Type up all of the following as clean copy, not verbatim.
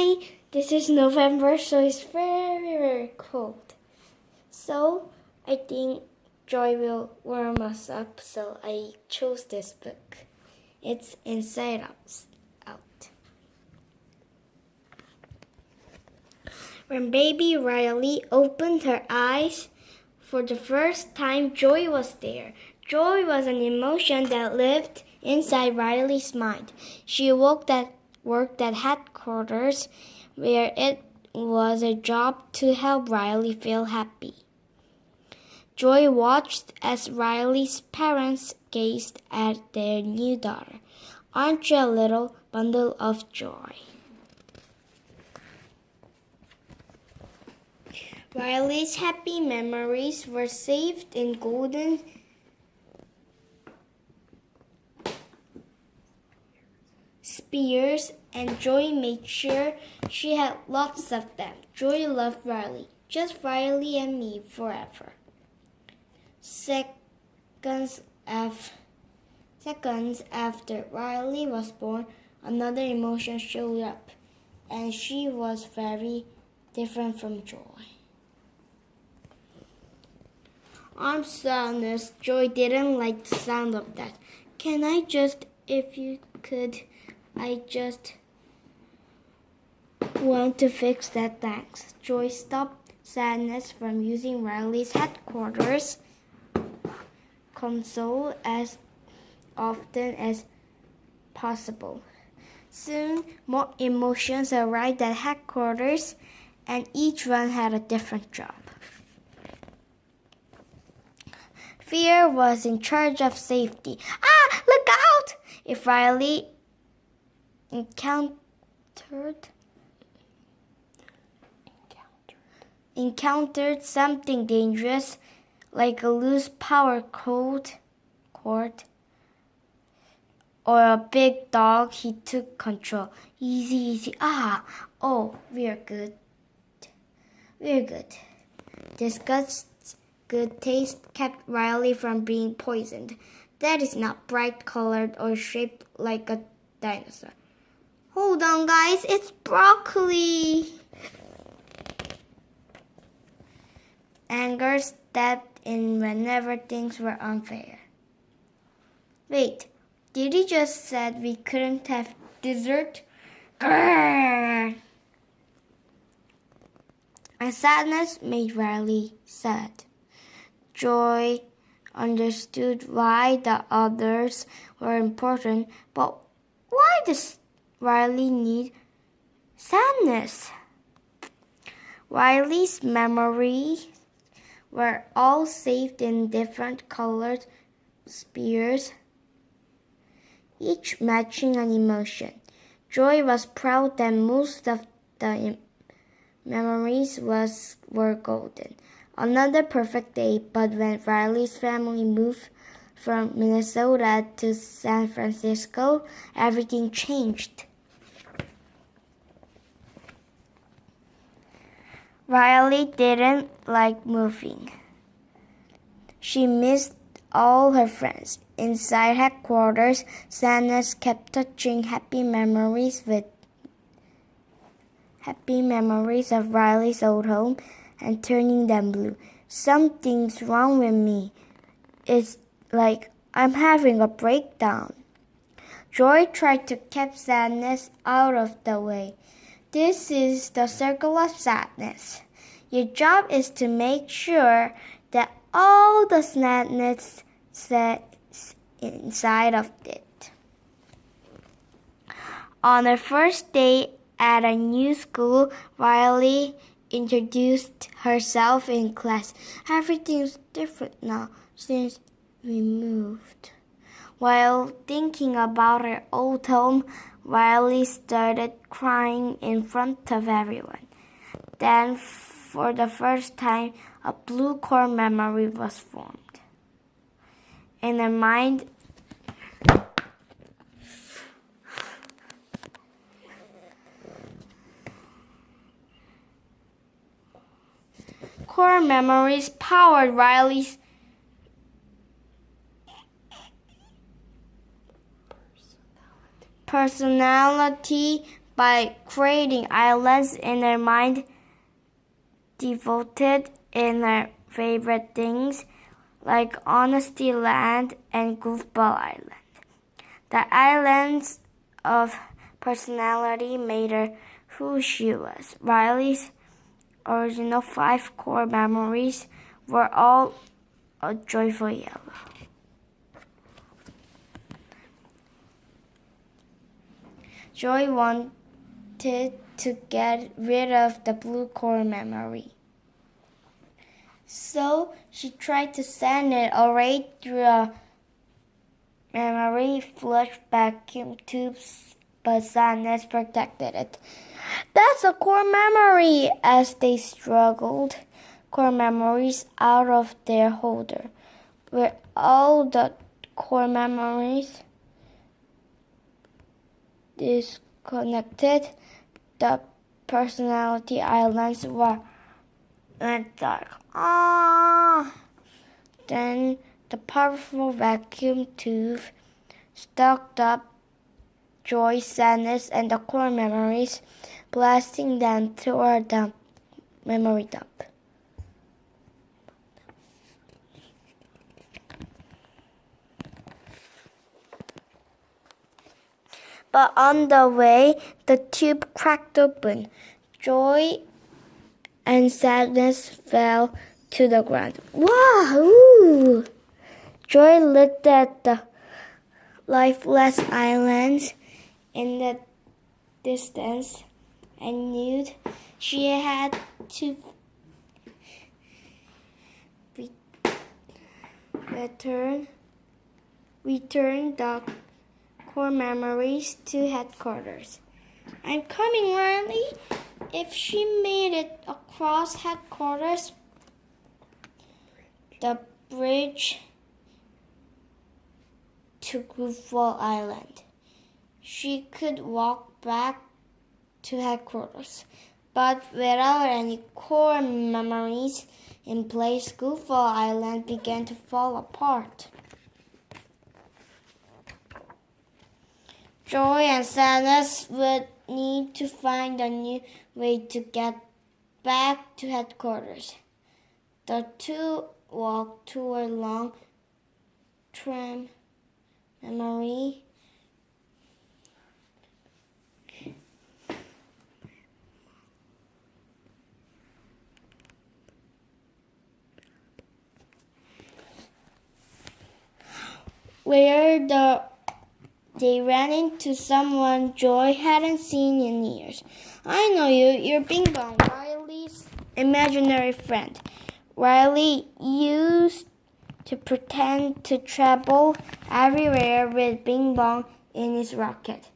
Hi, this is November, so it's very, very cold. So I think Joy will warm us up, so I chose this book. It's Inside Out. When baby Riley opened her eyes for the first time, joy was there. Joy was an emotion that lived inside Riley's mind. She worked at headquarters, where it was a job to help Riley feel happy. Joy watched as Riley's parents gazed at their new daughter. Aren't you a little bundle of joy? Riley's happy memories were saved in golden spears, and Joy made sure she had lots of them. Joy loved Riley, just Riley and me forever. Seconds after Riley was born, another emotion showed up, and she was very different from Joy. I'm sadness. Joy didn't like the sound of that. Can I just, if you could, I just want to fix that, thanks. Joy stopped sadness from using Riley's headquarters console as often as possible. Soon, more emotions arrived at headquarters, and each one had a different job. Fear was in charge of safety. Ah, look out! If Riley encountered something dangerous, like a loose power cord or a big dog, he took control. Easy, easy. We're good. This good taste kept Riley from being poisoned. That is not bright colored or shaped like a dinosaur. Hold on, guys, it's broccoli. Anger stepped in whenever things were unfair. Wait, did he just said we couldn't have dessert? Grrr! And sadness made Riley sad. Joy understood why the others were important, but why does Riley need sadness? Riley's memories were all saved in different colored spears, each matching an emotion. Joy was proud that most of the memories were golden. Another perfect day, but when Riley's family moved from Minnesota to San Francisco, everything changed. Riley didn't like moving. She missed all her friends. Inside headquarters, sadness kept touching happy memories of Riley's old home and turning them blue. Something's wrong with me. It's like I'm having a breakdown. Joy tried to keep sadness out of the way. This is the circle of sadness. Your job is to make sure that all the sadness sits inside of it. On her first day at a new school, Riley introduced herself in class. Everything's different now since we moved. While thinking about her old home, Riley started crying in front of everyone. Then, for the first time, a blue core memory was formed. In her mind, core memories powered Riley's personality by creating islands in their mind devoted in their favorite things like Honesty Land and Goofball Island. The islands of personality made her who she was. Riley's original 5 core memories were all a joyful yellow. Joy wanted to get rid of the blue core memory. So she tried to send it away through a memory flush vacuum tube, but Sadness protected it. That's a core memory! As they struggled core memories out of their holder, where all the core memories disconnected, the personality islands went dark. Then the powerful vacuum tube sucked up joy, sadness, and the core memories, blasting them toward the memory dump. But on the way, the tube cracked open. Joy and sadness fell to the ground. Wow! Joy looked at the lifeless islands in the distance and knew she had to return the core memories to headquarters. I'm coming, Riley. If she made it across headquarters, the bridge to Goofball Island, she could walk back to headquarters. But without any core memories in place, Goofball Island began to fall apart. Joy and sadness would need to find a new way to get back to headquarters. The two walked toward long tram memory. Where they ran into someone Joy hadn't seen in years. I know you. You're Bing Bong, Riley's imaginary friend. Riley used to pretend to travel everywhere with Bing Bong in his rocket.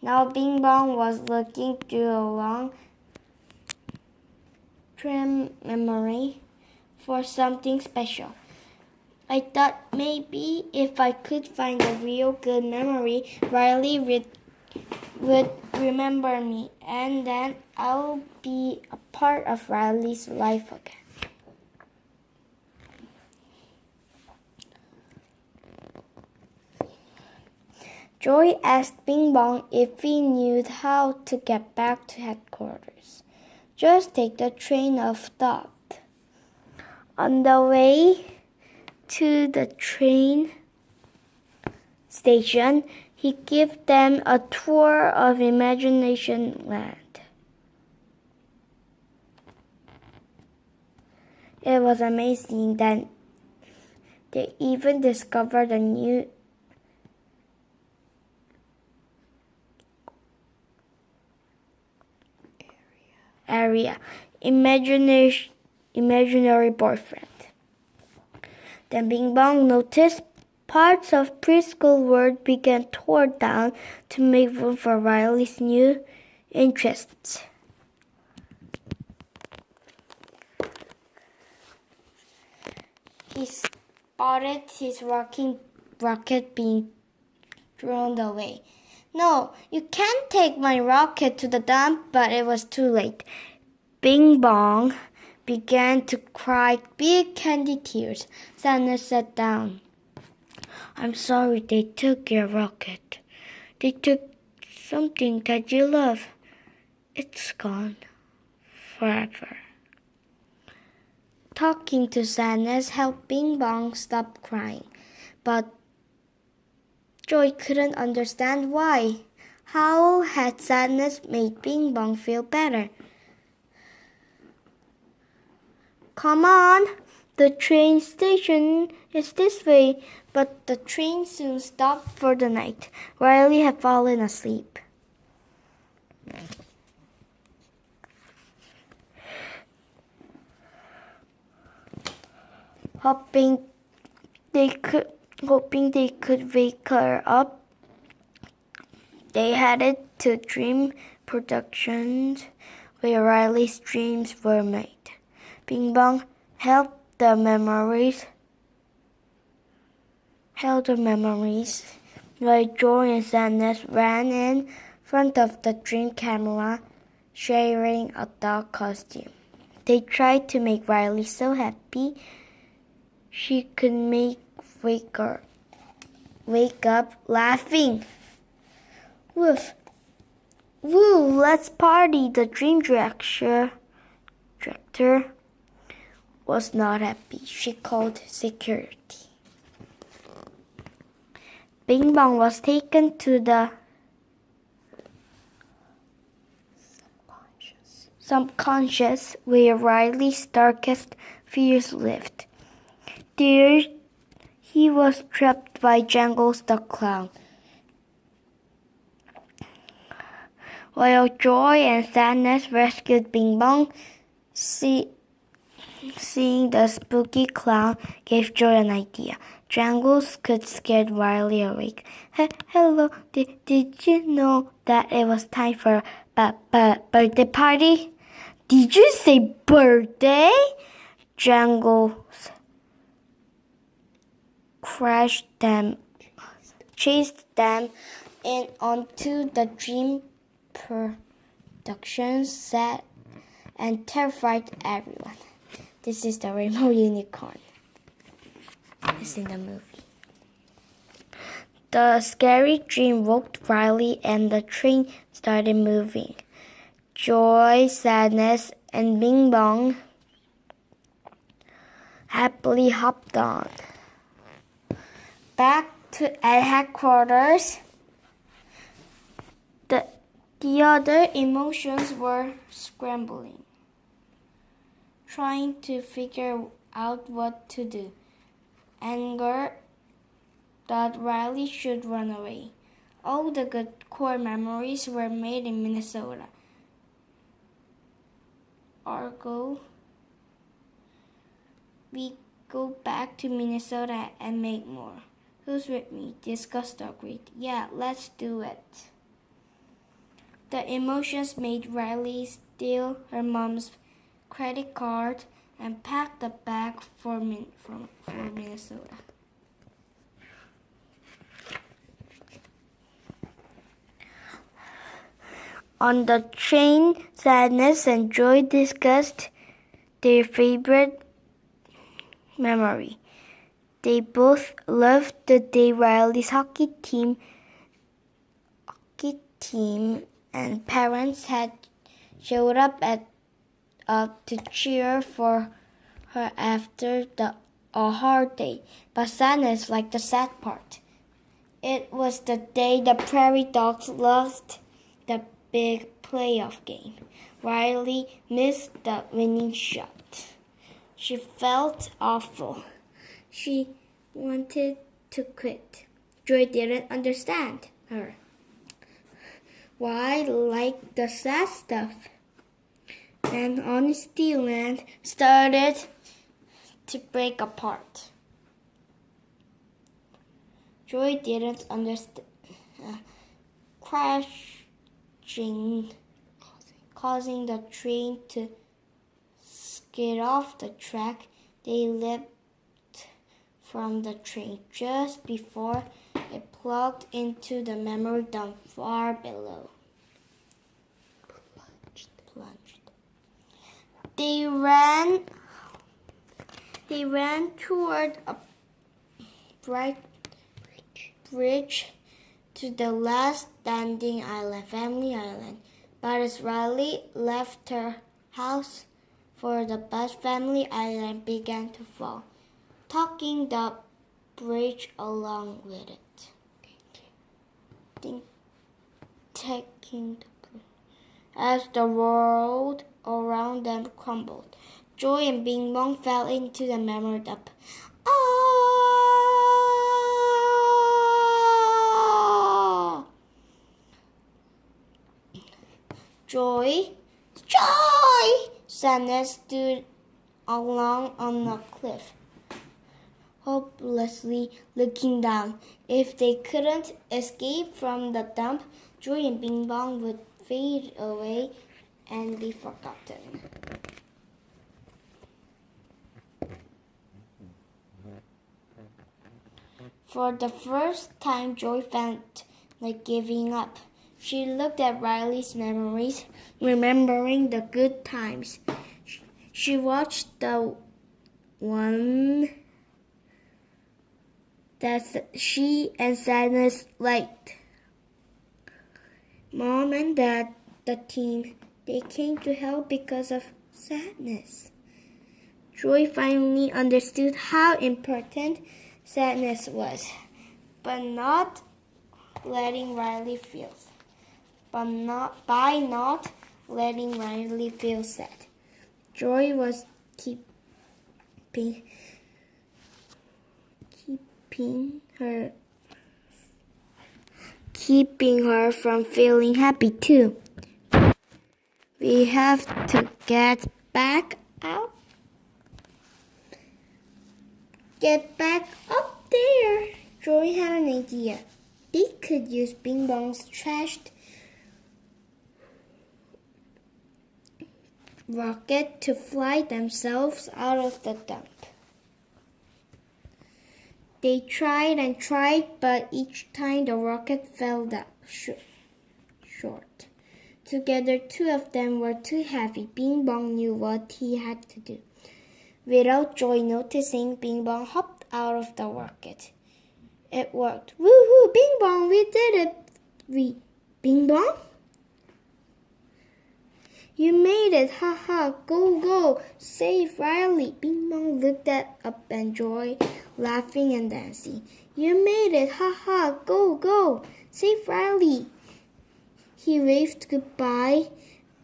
Now Bing Bong was looking through a long tram memory for something special. I thought maybe if I could find a real good memory, Riley would remember me, and then I'll be a part of Riley's life again. Joy asked Bing Bong if he knew how to get back to headquarters. Just take the train of thought. On the way to the train station, he gave them a tour of Imagination Land. It was amazing that they even discovered a new area, imaginary boyfriend. Then Bing Bong noticed parts of preschool world began torn down to make room for Riley's new interests. He spotted his rocking rocket being thrown away. No, you can't take my rocket to the dump, but it was too late. Bing Bong began to cry big candy tears. Sadness sat down. I'm sorry they took your rocket. They took something that you love. it's gone forever. Talking to Sadness helped Bing Bong stop crying, but Joy couldn't understand why. How had Sadness made Bing Bong feel better? Come on, the train station is this way, but the train soon stopped for the night. Riley had fallen asleep. Hoping they could wake her up, they headed to Dream Productions, where Riley's dreams were made. Bing Bong held the memories, while Joy and Sadness ran in front of the dream camera, sharing a dog costume. They tried to make Riley so happy she could wake up laughing. Woof! Woo! Let's party! The dream director was not happy. She called security. Bing Bong was taken to the subconscious, where Riley's darkest fears lived. There he was trapped by Jangles the clown. While Joy and Sadness rescued Bing Bong, seeing the spooky clown gave Joy an idea. Jangles could scare Riley awake. Hello, did you know that it was time for a birthday party? Did you say birthday? Jangles chased them in onto the Dream Productions set and terrified everyone. This is the Rainbow Unicorn. It's in the movie. The scary dream woke Riley and the train started moving. Joy, Sadness, and Bing Bong happily hopped on. Back at headquarters, the other emotions were scrambling, trying to figure out what to do. Anger that Riley should run away. All the good core memories were made in Minnesota. Argo, we go back to Minnesota and make more. Who's with me? Disgust agreed. Yeah, let's do it. The emotions made Riley steal her mom's credit card and pack the bag for Minnesota. On the train, Sadness and Joy discussed their favorite memory. They both loved the day Riley's hockey team and parents had showed up to cheer for her after a hard day. But Sadness liked the sad part. It was the day the Prairie Dogs lost the big playoff game. Riley missed the winning shot. She felt awful. She wanted to quit. Joy didn't understand her. Why like the sad stuff? And Honesty Land started to break apart. Joy didn't understand. Crashing, causing the train to skid off the track. They leapt from the train just before it plugged into the memory dump far below. Plunged. They ran toward a bright bridge to the last standing island, Family Island. But as Riley left her house for the bus, Family Island began to fall, taking the bridge along with it. As the world around them crumbled, Joy and Bing Bong fell into the memory of ah! Joy! Sadness stood alone on a cliff, hopelessly looking down. If they couldn't escape from the dump, Joy and Bing Bong would fade away and be forgotten. For the first time, Joy felt like giving up. She looked at Riley's memories, remembering the good times. She watched the one that she and Sadness liked. Mom and Dad, the team, they came to help because of Sadness. Joy finally understood how important Sadness was, but not letting Riley feel sad. Joy was keeping her from feeling happy too. We have to get back up there. Joy had an idea. They could use Bing Bong's trashed rocket to fly themselves out of the dump. They tried and tried, but each time the rocket fell down short. Together, two of them were too heavy. Bing Bong knew what he had to do. Without Joy noticing, Bing Bong hopped out of the rocket. It worked. Woohoo! Bing Bong, we did it! Bing Bong? You made it! Ha ha! Go, go! Save Riley! Bing Bong looked up and Joy, laughing and dancing. You made it! Ha ha! Go, go! Save Riley! He waved goodbye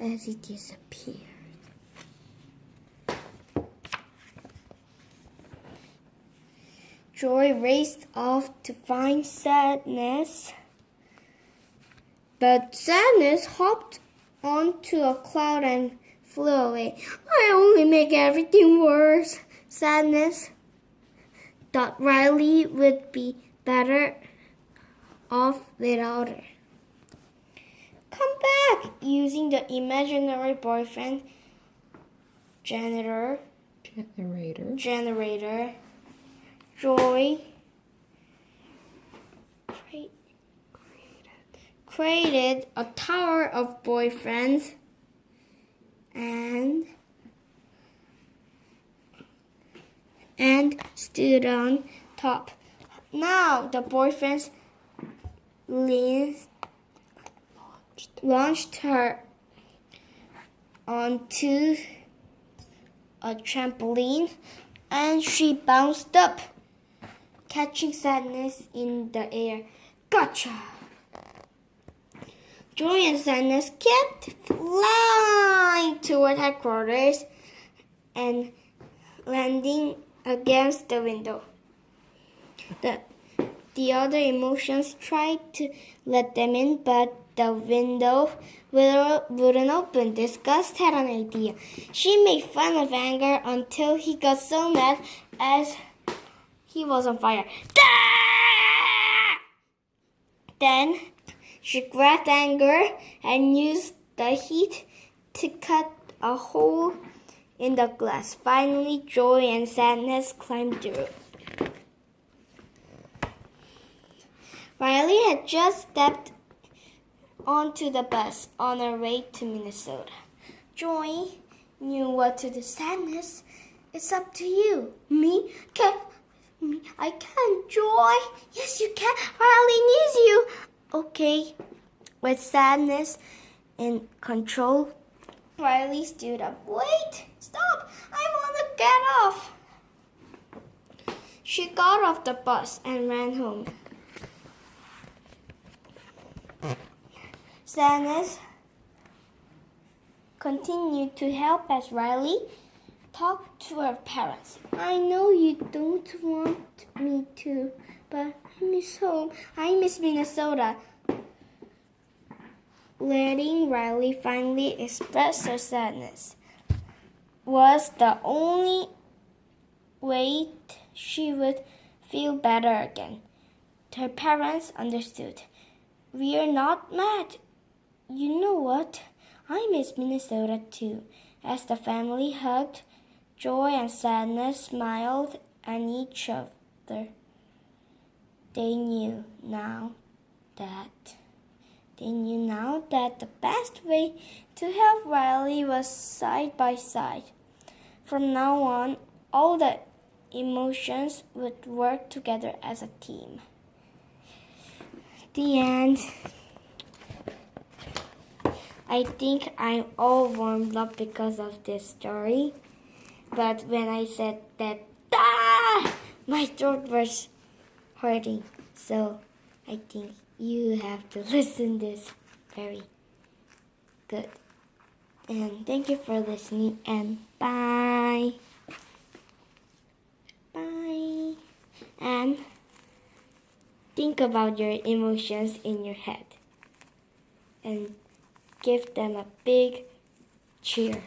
as he disappeared. Joy raced off to find Sadness, but Sadness hopped onto a cloud and flew away. I only make everything worse. Sadness thought Riley would be better off without her. Come back! Using the imaginary boyfriend generator. Joy created a tower of boyfriends and stood on top. Now the boyfriends launched her onto a trampoline and she bounced up, catching Sadness in the air. Gotcha! Joy and Sadness kept flying toward headquarters and landing against the window. The other emotions tried to let them in, but the window wouldn't open. Disgust had an idea. She made fun of Anger until he got so mad as he was on fire. Then she grabbed Anger and used the heat to cut a hole in the glass. Finally, Joy and Sadness climbed through. Riley had just stepped onto the bus on her way to Minnesota. Joy knew what to do. Sadness, it's up to you. Me? I can't, Joy. Yes, you can. Riley needs you. Okay. With Sadness in control. Riley stood up. Wait! Stop! I want to get off! She got off the bus and ran home. Sadness continued to help as Riley talked to her parents. I know you don't want me to, but I miss home. I miss Minnesota. Letting Riley finally express her sadness was the only way she would feel better again. Her parents understood. We're not mad. You know what? I miss Minnesota too. As the family hugged, joy and sadness smiled at each other. They knew now that the best way to help Riley was side by side. From now on, all the emotions would work together as a team. The end. I think I'm all warmed up because of this story. But when I said that, my throat was hurting. So I think you have to listen this very good. And thank you for listening, and bye. Bye. And think about your emotions in your head and give them a big cheer.